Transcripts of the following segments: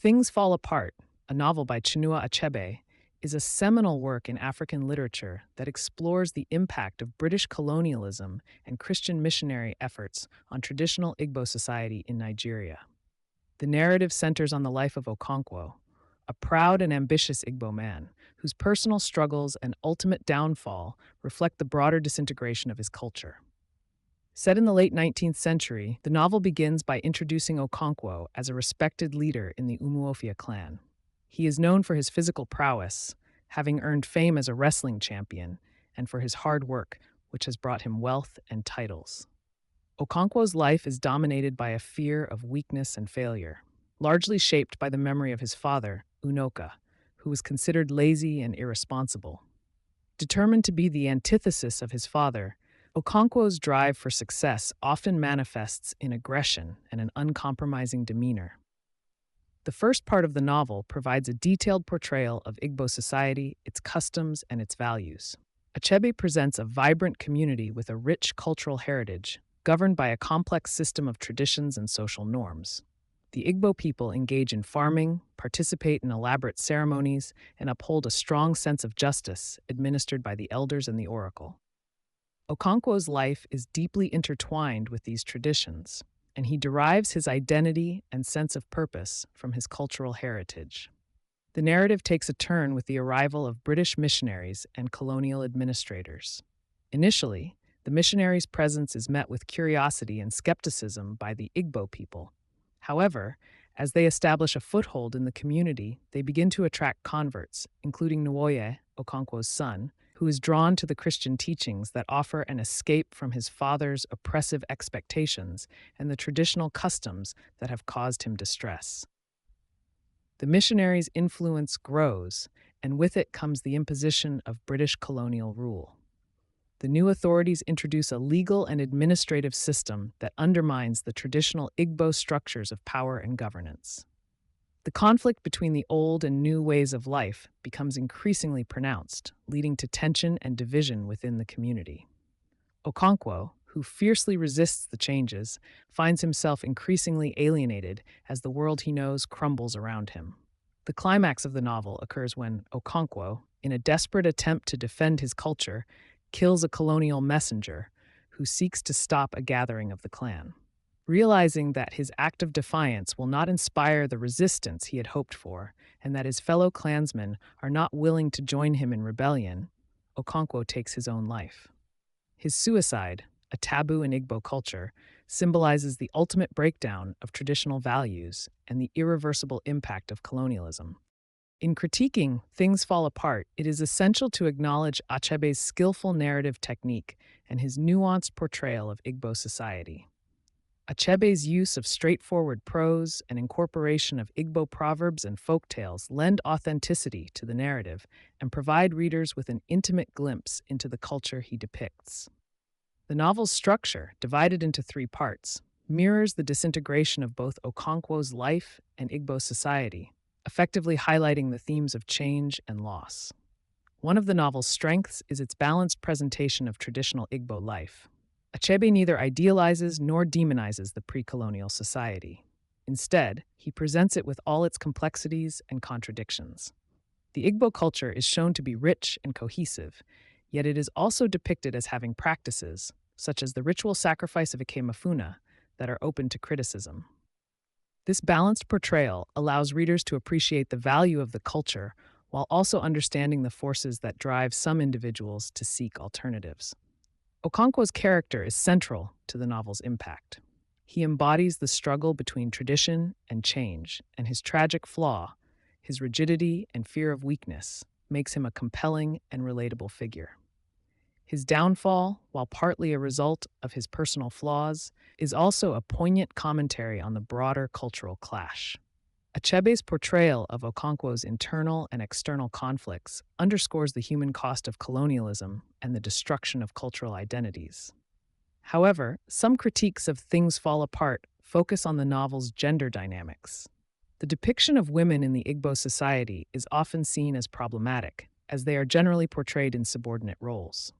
Things Fall Apart, a novel by Chinua Achebe, is a seminal work in African literature that explores the impact of British colonialism and Christian missionary efforts on traditional Igbo society in Nigeria. The narrative centers on the life of Okonkwo, a proud and ambitious Igbo man whose personal struggles and ultimate downfall reflect the broader disintegration of his culture. Set in the late 19th century, the novel begins by introducing Okonkwo as a respected leader in the Umuofia clan. He is known for his physical prowess, having earned fame as a wrestling champion, and for his hard work, which has brought him wealth and titles. Okonkwo's life is dominated by a fear of weakness and failure, largely shaped by the memory of his father, Unoka, who was considered lazy and irresponsible. Determined to be the antithesis of his father, Okonkwo's drive for success often manifests in aggression and an uncompromising demeanor. The first part of the novel provides a detailed portrayal of Igbo society, its customs, and its values. Achebe presents a vibrant community with a rich cultural heritage, governed by a complex system of traditions and social norms. The Igbo people engage in farming, participate in elaborate ceremonies, and uphold a strong sense of justice administered by the elders and the oracle. Okonkwo's life is deeply intertwined with these traditions, and he derives his identity and sense of purpose from his cultural heritage. The narrative takes a turn with the arrival of British missionaries and colonial administrators. Initially, the missionaries' presence is met with curiosity and skepticism by the Igbo people. However, as they establish a foothold in the community, they begin to attract converts, including Nwoye, Okonkwo's son, who is drawn to the Christian teachings that offer an escape from his father's oppressive expectations and the traditional customs that have caused him distress. The missionaries' influence grows, and with it comes the imposition of British colonial rule. The new authorities introduce a legal and administrative system that undermines the traditional Igbo structures of power and governance. The conflict between the old and new ways of life becomes increasingly pronounced, leading to tension and division within the community. Okonkwo, who fiercely resists the changes, finds himself increasingly alienated as the world he knows crumbles around him. The climax of the novel occurs when Okonkwo, in a desperate attempt to defend his culture, kills a colonial messenger who seeks to stop a gathering of the clan. Realizing that his act of defiance will not inspire the resistance he had hoped for, and that his fellow clansmen are not willing to join him in rebellion, Okonkwo takes his own life. His suicide, a taboo in Igbo culture, symbolizes the ultimate breakdown of traditional values and the irreversible impact of colonialism. In critiquing Things Fall Apart, it is essential to acknowledge Achebe's skillful narrative technique and his nuanced portrayal of Igbo society. Achebe's use of straightforward prose and incorporation of Igbo proverbs and folktales lend authenticity to the narrative and provide readers with an intimate glimpse into the culture he depicts. The novel's structure, divided into three parts, mirrors the disintegration of both Okonkwo's life and Igbo society, effectively highlighting the themes of change and loss. One of the novel's strengths is its balanced presentation of traditional Igbo life. Achebe neither idealizes nor demonizes the pre-colonial society. Instead, he presents it with all its complexities and contradictions. The Igbo culture is shown to be rich and cohesive, yet it is also depicted as having practices, such as the ritual sacrifice of Ikemefuna, that are open to criticism. This balanced portrayal allows readers to appreciate the value of the culture while also understanding the forces that drive some individuals to seek alternatives. Okonkwo's character is central to the novel's impact. He embodies the struggle between tradition and change, and his tragic flaw, his rigidity and fear of weakness, makes him a compelling and relatable figure. His downfall, while partly a result of his personal flaws, is also a poignant commentary on the broader cultural clash. Achebe's portrayal of Okonkwo's internal and external conflicts underscores the human cost of colonialism and the destruction of cultural identities. However, some critiques of Things Fall Apart focus on the novel's gender dynamics. The depiction of women in the Igbo society is often seen as problematic, as they are generally portrayed in subordinate roles.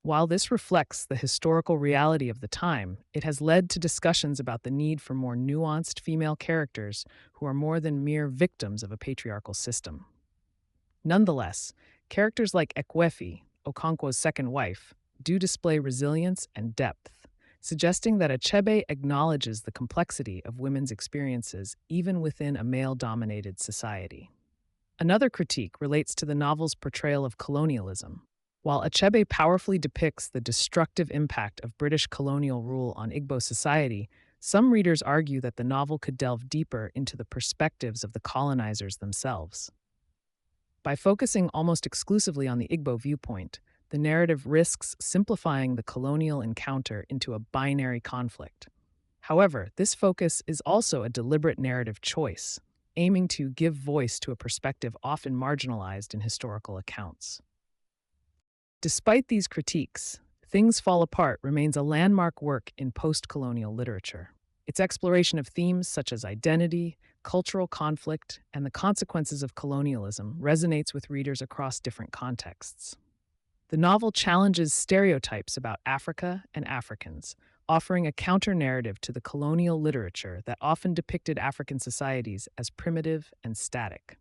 While this reflects the historical reality of the time, it has led to discussions about the need for more nuanced female characters who are more than mere victims of a patriarchal system. Nonetheless, characters like Ekwefi, Okonkwo's second wife, do display resilience and depth, suggesting that Achebe acknowledges the complexity of women's experiences even within a male dominated society. Another critique relates to the novel's portrayal of colonialism. While Achebe powerfully depicts the destructive impact of British colonial rule on Igbo society, some readers argue that the novel could delve deeper into the perspectives of the colonizers themselves. By focusing almost exclusively on the Igbo viewpoint, the narrative risks simplifying the colonial encounter into a binary conflict. However, this focus is also a deliberate narrative choice, aiming to give voice to a perspective often marginalized in historical accounts. Despite these critiques, Things Fall Apart remains a landmark work in post colonial literature. Its exploration of themes such as identity, cultural conflict, and the consequences of colonialism resonates with readers across different contexts. The novel challenges stereotypes about Africa and Africans, offering a counter narrative to the colonial literature that often depicted African societies as primitive and static.